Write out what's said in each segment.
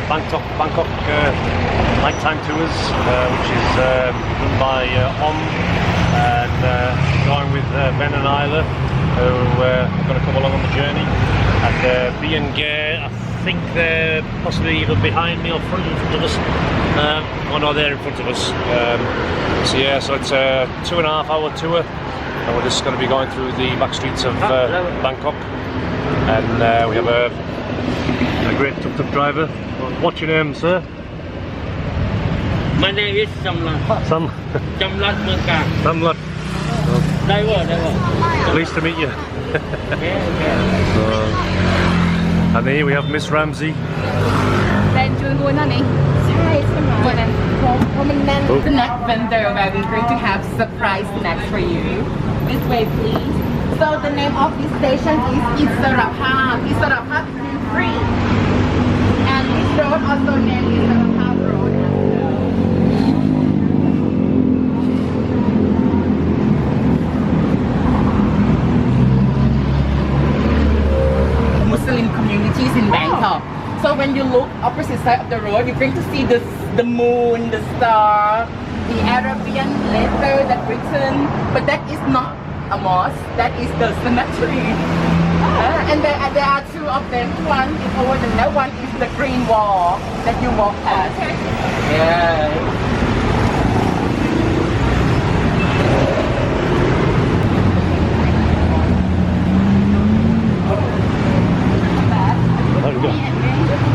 Bangkok Lifetime Tours, which is run by Om, and going with Ben and Isla, who are going to come along on the journey. And B and Gay, I think they're possibly either behind me or front of us. Oh no, they're in front of us. So yeah, so it's a 2.5 hour tour, and we're just going to be going through the back streets of Bangkok. And we have a great tuk-tuk driver. What's your name, sir? My name is Samlat. Samlat Mengkang. Samlat. Driver. Pleased to meet you. And here we have Miss Ramsey. แรงจูนวนนั่นเองใช่ใช่ไหมวันนั้นเพราะมันแน่น snack vendor where we're going to have surprise snacks for you. This way, please. So the name of this station is Isarapap. Isarapap is free. And this road also named Isarapap Road. Muslim communities in Bangkok. So when you look opposite side of the road, you're going to see the moon, the star, the Arabian letter that written, but that is not a mosque, that is the cemetery. And there are two of them. One is over there, one is the green wall that you walk past. Yeah.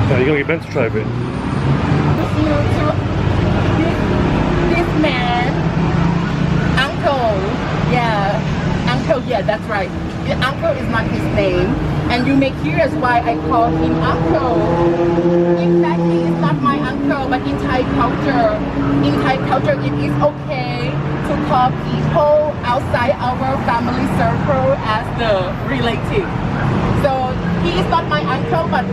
Yeah, you're going to get Ben to try a bit. This man, uncle, yeah, that's right. The uncle is not his name, and you may curious why I call him uncle. In fact, he is not my uncle, but in Thai culture, it is okay to call people outside our family circle as the relative. So he is not my uncle, but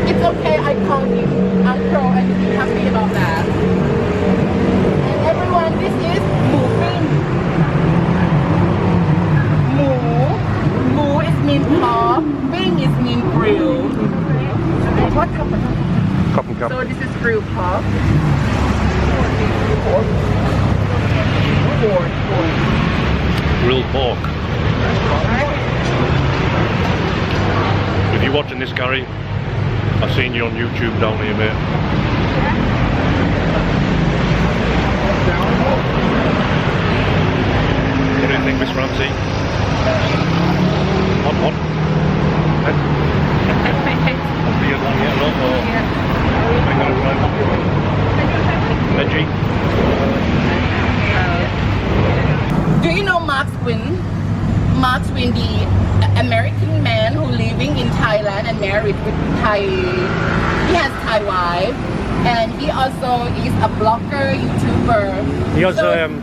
it's okay. I call him uncle, and he's happy about that. And everyone, this is moving. Moo is mean pork, bing is mean grill. What cup? So this is grilled pork. Grilled pork. If you're watching this, Gary, I've seen you on YouTube down here, mate. What do you think, Miss Ramsey? What? Veggie? Do you know Mark Swin? Mark Swin, the American man who living in Thailand and married with Thai. He has Thai wife, and he also is a blogger, YouTuber. He has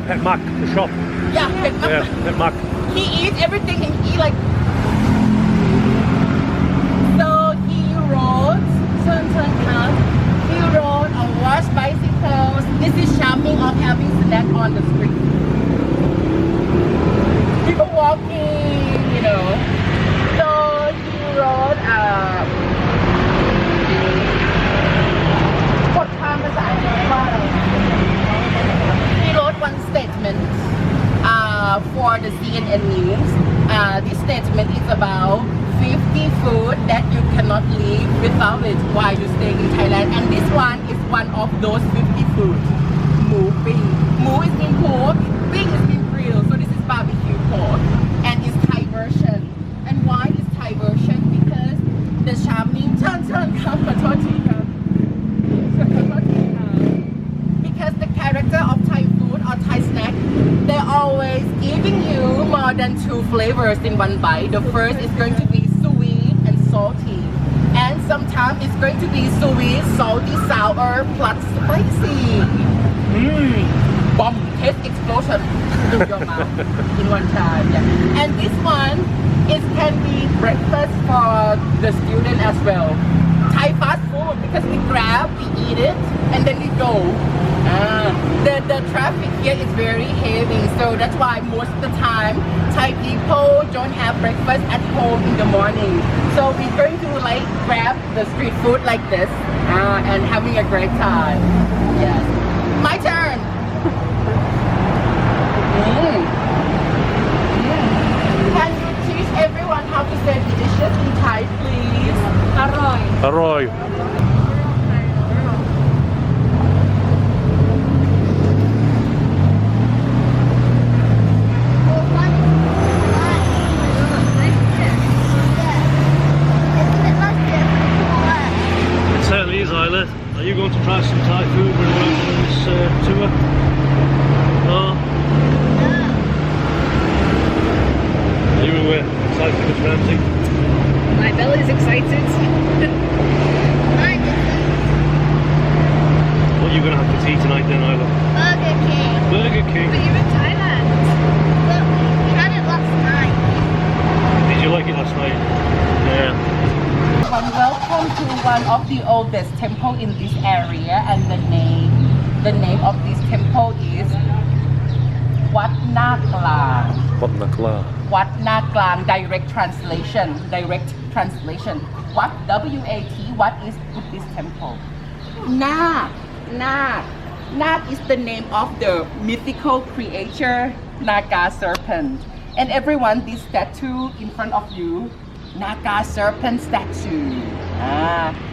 Pet Mac, the shop. Yeah, Pet Mac. He eats everything and he like. So he rode, turn car. He rode or wash bicycles. This is charming of having snack on the street. People walking, you know. So he wrote he wrote one statement for the CNN News. This statement is about 50 food that you cannot live without it while you stay in Thailand, and this one is one of those 50 foods. Moo bing. Moo is mean pork, bing is mean grill. So this is barbecue pork, and it's Thai version. And why is Thai version? Because the charming because the character of Thai food or Thai snack, they're always giving you more than 2 flavors in one bite. The first is going to be sweet and salty, and sometimes it's going to be sweet, salty, sour plus spicy. Bomb taste explosion in your mouth in one time. Yeah. And this one, it can be breakfast for the student as well. Thai fast food because we grab, we eat it, and then we go. The traffic here is very heavy, so that's why most of the time Thai people don't have breakfast at home in the morning. So we're going to like grab the street food like this and having a great time. Yes. My turn. Can you teach everyone how to say delicious in Thai, please? อร่อย อร่อย It certainly is, Isla. Are you going to try some Thai food when we're on this tour? No? You were excited as Ramsey? My belly's excited What are you going to have to tea tonight then, Isla? Burger King. but you're in Thailand Did you like it last night? Yeah. Welcome to one of the oldest temple in this area, and the name of this temple is Wat Na Klang. What nakla? Wat Na Klang, direct translation. What, W-A-T, what is Buddhist temple? Nak is the name of the mythical creature, Naga serpent. And everyone, this statue in front of you, Naga serpent statue.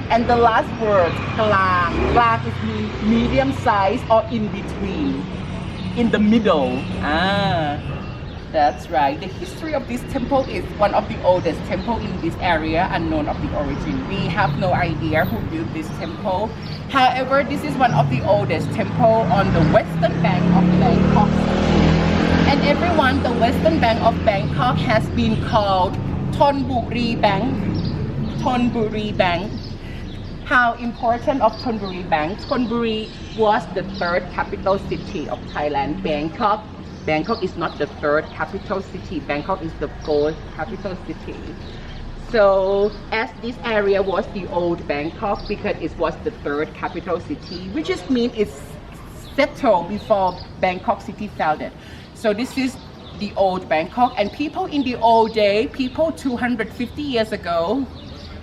And the last word, Klang. Klang is medium size or in between, in the middle. That's right. The history of this temple is one of the oldest temple in this area, unknown of the origin. We have no idea who built this temple. However, this is one of the oldest temple on the western bank of Bangkok. And everyone, the western bank of Bangkok has been called Thonburi Bank. Thonburi Bank. How important of Thonburi Bank? Thonburi was the third capital city of Thailand. Bangkok is not the third capital city. Bangkok is the fourth capital city. So as this area was the old Bangkok because it was the third capital city, which just means it's settled before Bangkok city founded. So this is the old Bangkok, and people in the old day, people 250 years ago,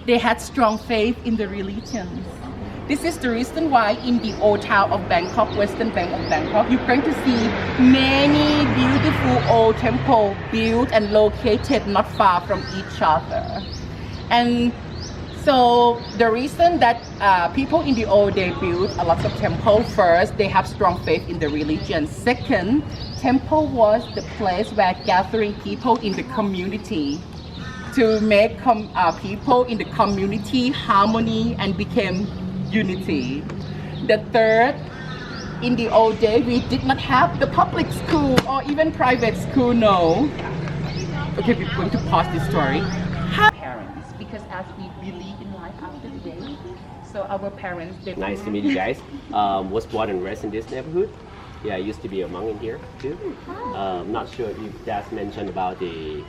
they had strong faith in the religions. This is the reason why in the old town of Bangkok, western bank of Bangkok, you're going to see many beautiful old temples built and located not far from each other. And so the reason that people in the old day built a lot of temples, first, they have strong faith in the religion. Second, temple was the place where gathering people in the community to make people in the community harmony and became unity. The third, in the old day, we did not have the public school or even private school, no. Okay, we're going to pause this story. Parents, because as we believe in life after death, so our parents, they Nice to meet you guys. Was born and raised in this neighborhood. Yeah, I used to be a monk in here too. Not sure if Dad mentioned about the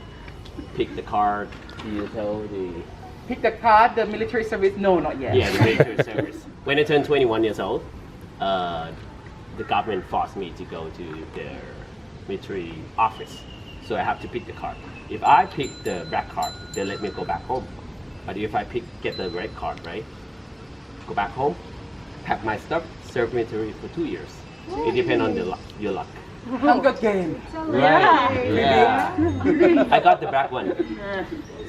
pick the card. You tell the Pick the card, the military service, no, not yet. yeah the military service. When I turned 21 years old, the government forced me to go to their military office, so I have to pick the card. If I pick the black card, they let me go back home. But if I get the red card, right, go back home, pack my stuff, serve military for 2 years. It depends on your luck. Hunger Game. Right. Yeah. I got the black one.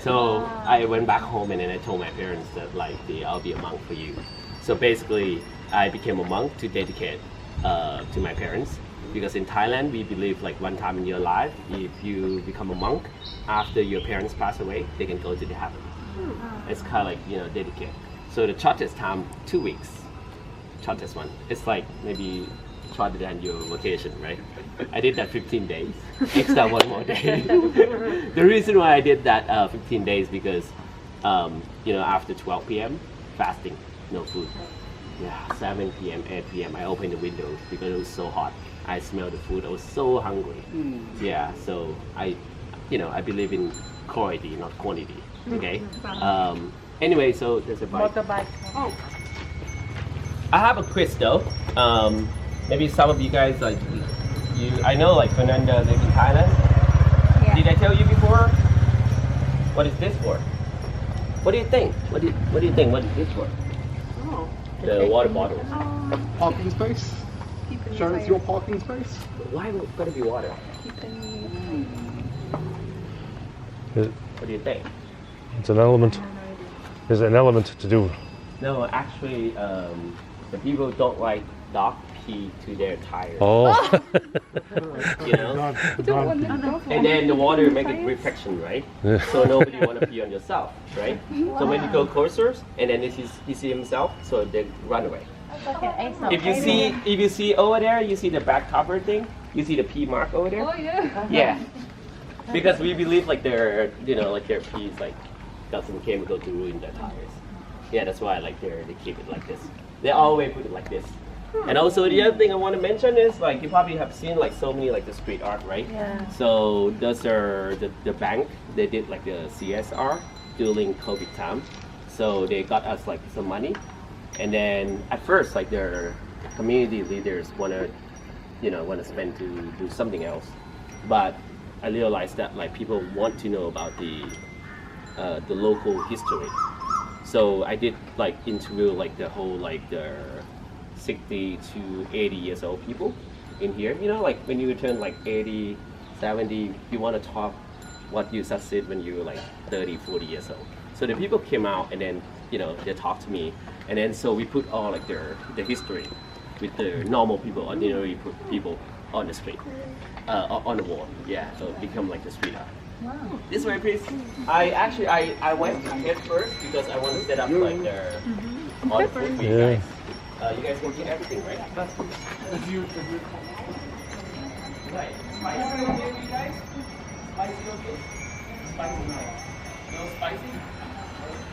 So I went back home and then I told my parents that like I'll be a monk for you. So basically I became a monk to dedicate to my parents, because in Thailand we believe like one time in your life, if you become a monk, after your parents pass away, they can go to the heaven. It's kind of like, dedicate. So the shortest time, 2 weeks. Shortest one. It's like maybe shorter than your vacation, right? I did that 15 days, extra one more day. The reason why I did that 15 days because, after 12 p.m. fasting, no food. Yeah, 7 p.m., 8 p.m. I opened the windows because it was so hot. I smelled the food. I was so hungry. Yeah, so I believe in quality, not quantity. Okay. Anyway, so there's a bike. Motorbike. I have a quiz though. Maybe some of you guys like you. I know like Fernanda lives in Thailand. Yeah. Did I tell you before? What is this for? What do you think? What do you think? What is this for? Oh. The water bottles. Parking space? Show us your parking space? Why would it gotta be water? What do you think? It's an element. There's an element to do. No, actually, the people don't like dog pee to their tires. Oh. You know? And then the water make a reflection, right? So nobody want to pee on yourself, right? So when you go closer, and then he see himself, so they run away. If you see over there, you see the back cover thing. You see the pee mark over there. Oh yeah. Yeah. Because we believe like their pee is like got some chemical to ruin their tires. Yeah, that's why like they keep it like this. They always put it like this. And also the other thing I want to mention is like you probably have seen like so many like the street art, right? Yeah. So those are the bank. They did like the CSR during COVID time. So they got us like some money. And then at first like their community leaders wanna spend to do something else. But I realized that like people want to know about the local history. So I did like interview like the whole like the 60 to 80 years old people in here. You know, like when you turn like 80, 70, you want to talk what you succeed when you were like 30, 40 years old. So the people came out and then, you know, they talked to me. And then so we put all like the history with the normal people, ordinary people on the street, on the wall. Yeah, so it become like the street art. Wow. This way, please. I went ahead first because I want to set up like the all the food for you guys. You guys can get everything, right? Right. Spicy okay, you guys? Spicy okay? Spicy no. No spicy?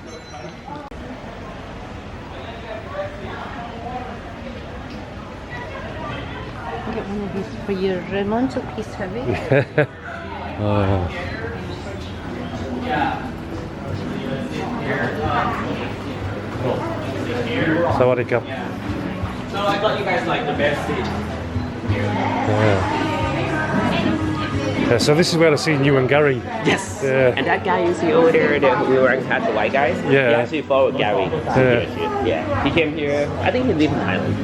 No spicy? Get one of these for your Raymond, a piece heavy. Sawadee Cup. So I got you guys like the best seat. So this is where I seen you and Gary. Yes. Yeah. And that guy you see over there, the wearing hat, the white guys. Yeah. He actually followed Gary. Yeah. He came here. I think he lived in Thailand.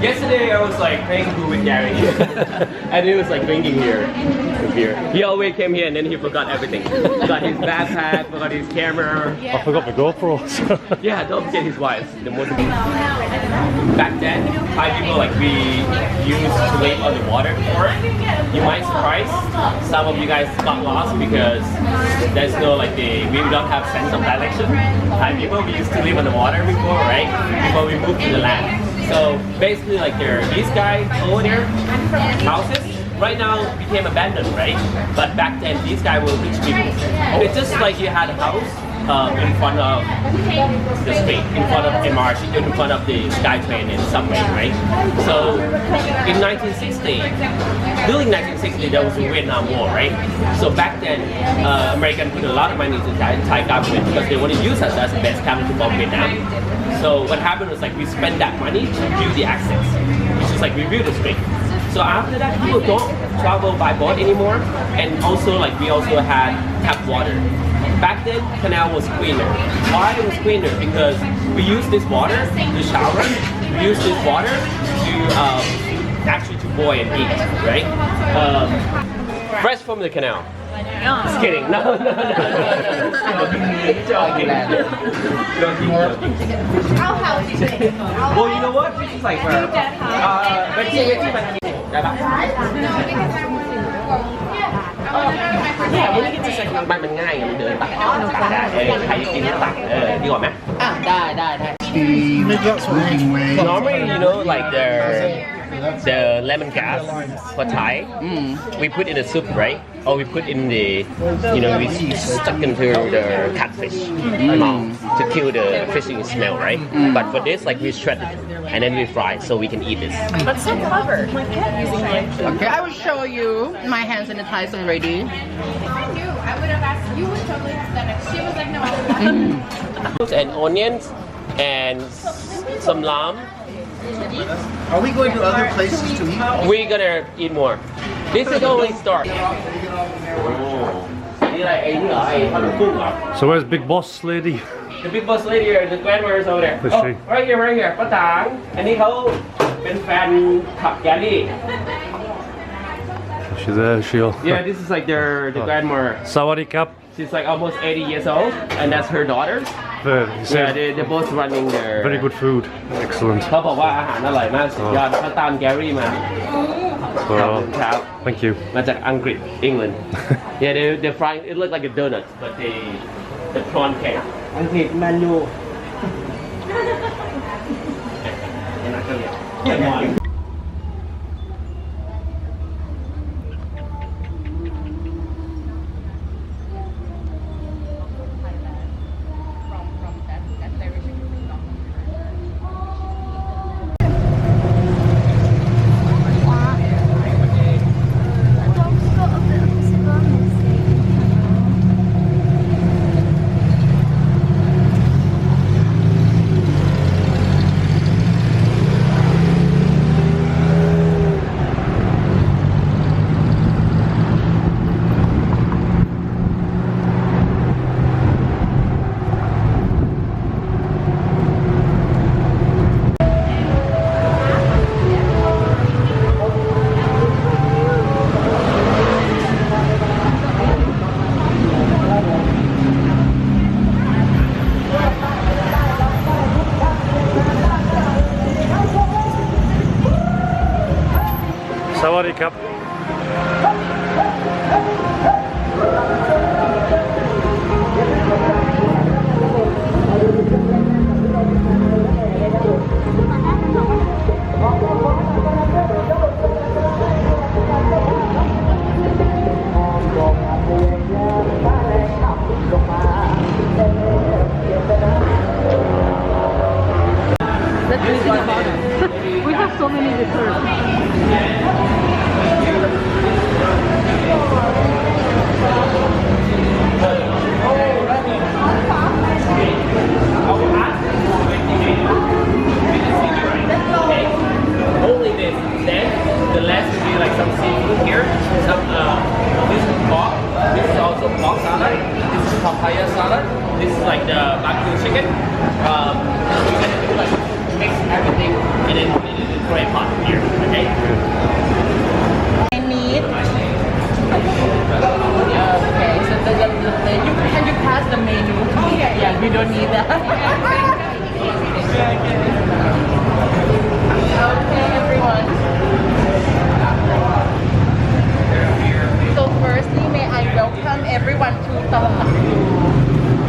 Yesterday I was like playing pool with Gary, and he was like drinking here with beer. He always came here and then he forgot everything. Forgot his backpack, forgot his camera. I forgot my GoPro. Yeah, don't forget his wife. The most back then, Thai people like we used to live on the water before. You might surprise some of you guys got lost because there's no like we don't have sense of direction. Thai people we used to live on the water before, right? Before we moved to the land. So basically like these guys over there, houses, right now became abandoned, right? But back then these guys were rich people. It's just like you had a house in front of the street, in front of MRT, in front of the SkyTrain and subway, right? So in 1960, during 1960 there was a Vietnam War, right? So back then American put a lot of money into the Thai government because they want to use us as the best capital for Vietnam. So what happened was like we spent that money to build the access. It's just like we built the street. So after that, people don't travel by boat anymore, and also like we also had tap water. Back then, canal was cleaner. Why it was cleaner? Because we used this water to shower. We used this water to actually to boil and eat, right? Fresh from the canal. Just kidding. No. Joking. Well, you know what? This is like where. Yeah, when you get to second มันง่ายมันเดินตักได้ใครกินก็ตักดีกว่าไหมได้ Maybe that's what we Normally, you know, like the lemongrass for Thai, we put in the soup, right? Or we put in the, you know, we stuck into the catfish to kill the fishing smell, right? But for this, like we shred it and then we fry so we can eat this. But so clever. Okay, I will show you my hands sanitizer already. If I knew, I would have You would totally understand it. She was like, no. And onions and some lamb. Are we going to other places to eat? We're gonna eat more. This is only start. So where's Big Boss Lady? The big boss lady here, the grandma is over there. Is Oh, she? right here, right here. ป้าตางอันนี้เขาเป็นแฟนขับแกลลี่ She's there, she'll. Yeah, this is like the grandma. Sawadee Kap. She's like almost 80 years old, and that's her daughter. Yeah, they're both running their. Very good food. Excellent. เขาบอกว่าอาหารอร่อยมากสุดยอดเขาตามแกลลี่มา Well, ครับ thank you. มาจากอังกฤษ England. Yeah, they're frying. It looked like a donut, but the prawn cake. อังกฤษแมนยู Sawadee Kap. Let's think about it. We have so many desserts. Only this. Then the last will be like some seafood here. Some this is pork. This is also pork salad. This is papaya salad. This is like the barbecue chicken. We're gonna do like mix everything and then put it in the tray pot here. Okay. I need. Okay, so can you pass the menu to me? Yeah, we don't need that. Okay, everyone. So firstly, may I welcome everyone to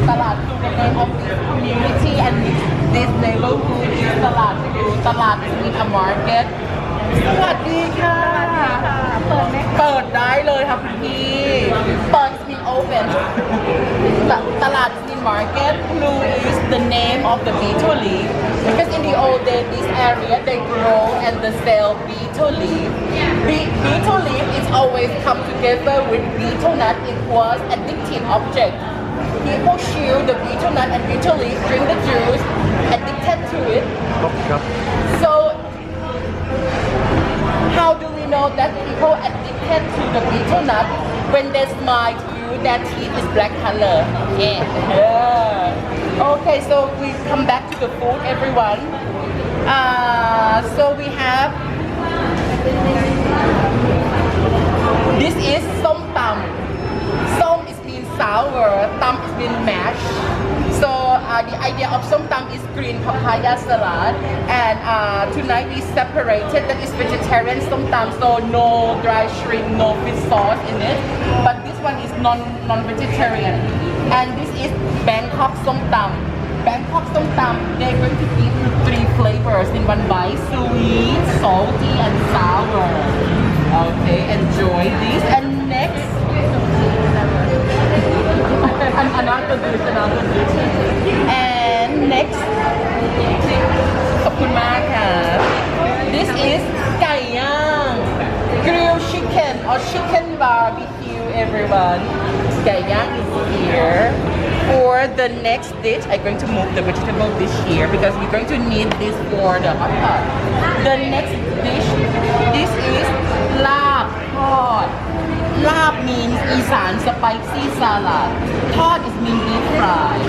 Talat, the name of this community and this neighborhood is Talat. Talat is a market. สวัสดีค่ะ เปิดได้เลยค่ะคุณพี่ เปิด is open ตลาด in market blue is the name of the beetle leaf because in the old days this area they grow and they sell beetle leaf beetle leaf is always come together with beetle nut. It was addictive object. People chew the beetle nut and beetle leaf, drink the juice, addicted to it. So how do we know that people addicted to the beetle nut? When they smile to you, their teeth is black color. Yeah. Okay, so we come back to the food, everyone. So we have this is som tam. Som is mean sour, tam is mean mash. So the idea of som tam is green papaya salad, and tonight we separated that is vegetarian som tam, so no dry shrimp, no fish sauce in it. But this one is non-vegetarian, and this is Bangkok som tam. Bangkok som tam, they're going to give you 3 flavors in one bite: sweet, salty, and sour. Okay, enjoy this. And next. Another dish. And next, ขอบคุณมากค่ะ This is ไก่ย่าง grilled chicken or chicken barbecue everyone. Gayang is here. For the next dish, I'm going to move the vegetable dish here because we're going to need this for the hot pot. The next dish, this is lap hot. Lap means Isan spicy salad. Hot is mean deep fry.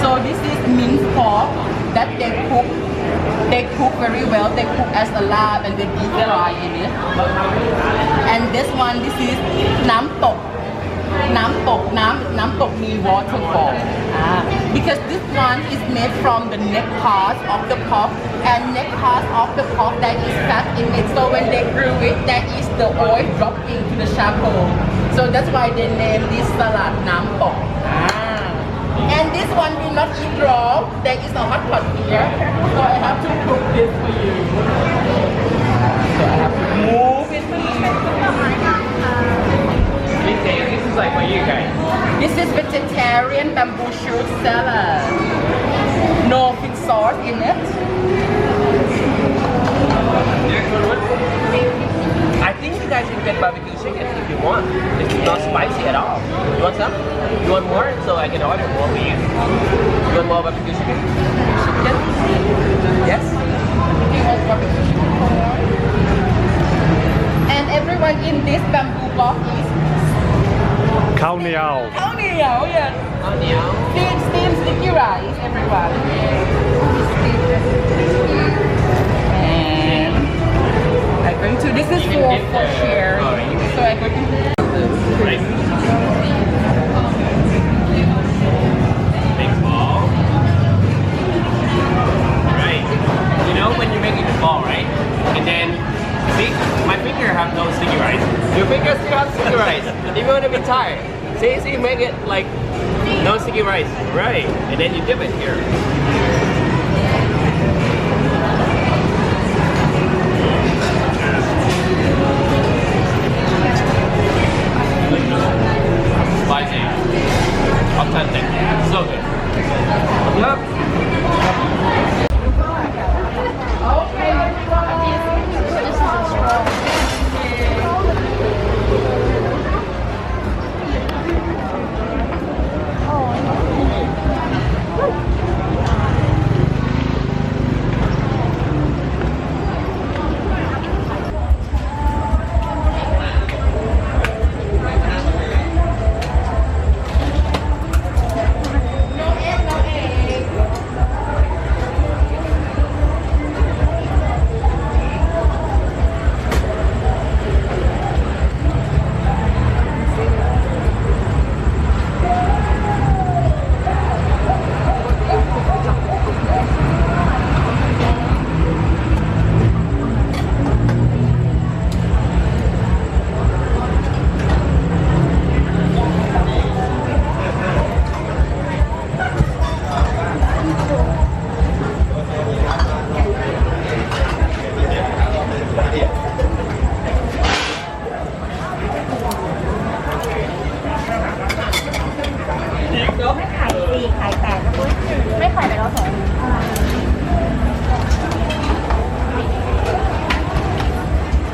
So this is minced pork that they cook. They cook very well. They cook as a lap and they deep fry in it. And this one, this is nam tok. Nam tok means waterfall. Because this one is made from the neck part of the pork, and neck part of the pork that is fat in it. So when they grill it, that is the oil dropping to the charcoal. So that's why they name this salad nam tok. And this one will not eat raw. There is a hot pot here, so I have to cook this for you. So I have to move it This is like for you guys. This is vegetarian bamboo shoot salad. No fish sauce in it. I think you guys can get barbecue chicken if you want. It's not spicy at all. You want some? You want more? So I can order more for you. You want more barbecue chicken? Yes? And everyone in this bamboo box is Khao niao. khao niao, yes. Steamed sticky rice, everyone. And I'm going to, this is for sharing. So I'm going to Right. Big ball. Right. You know when you're making the ball, right? And then, see, my finger have no sticky rice. Your finger still have sticky rice. Even when you be tired. See, you make it like no sticky rice. Right. And then you dip it here. Spicy, authentic, so good. Yep.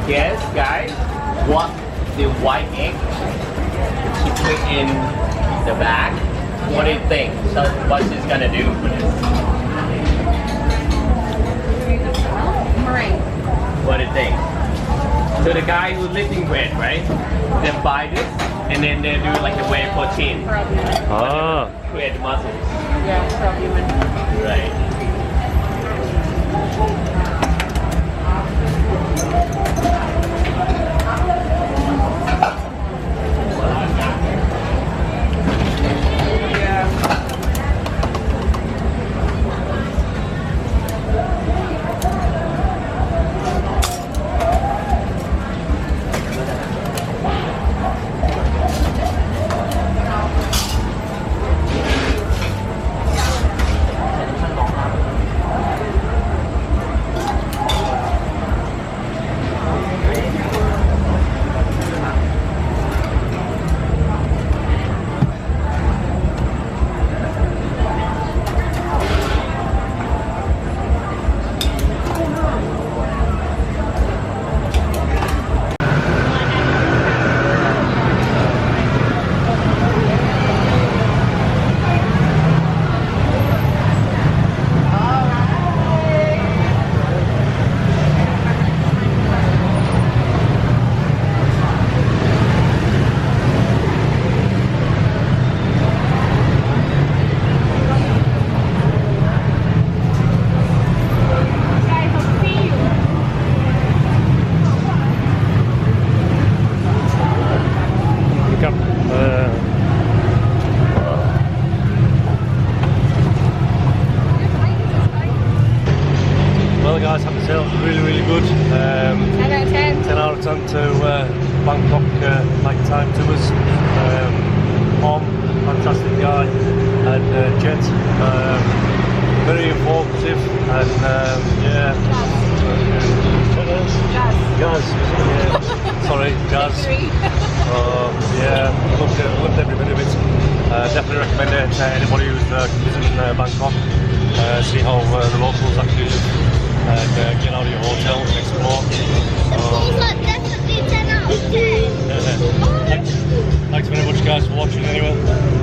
Yes, guys, what the white egg she put in the bag? What do you think? So what she's gonna do for this? meringue. What do you think? So the guy who's lifting weight, right? They buy this and then they do like the whey protein. Ah. Create the muscles. Yeah, probably. Right. well, guys. Have to say, it was really good. 10 out of 10. 10 out of 10 to Bangkok nighttime tours. Om, fantastic guy, and Jet, very informative, and yeah. Gaz. Yeah. Sorry, Gaz. Yeah, loved every bit of it. Definitely recommend it to anybody who's visiting Bangkok. See how the locals actually live, and get out of your hotel and explore. Definitely 10 out of 10. Thanks very much, guys, for watching anyway,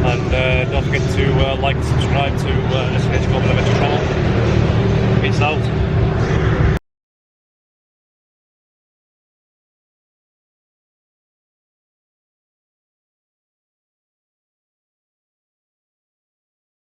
and don't forget to like and subscribe to SNH Global Adventure Travel. Peace out.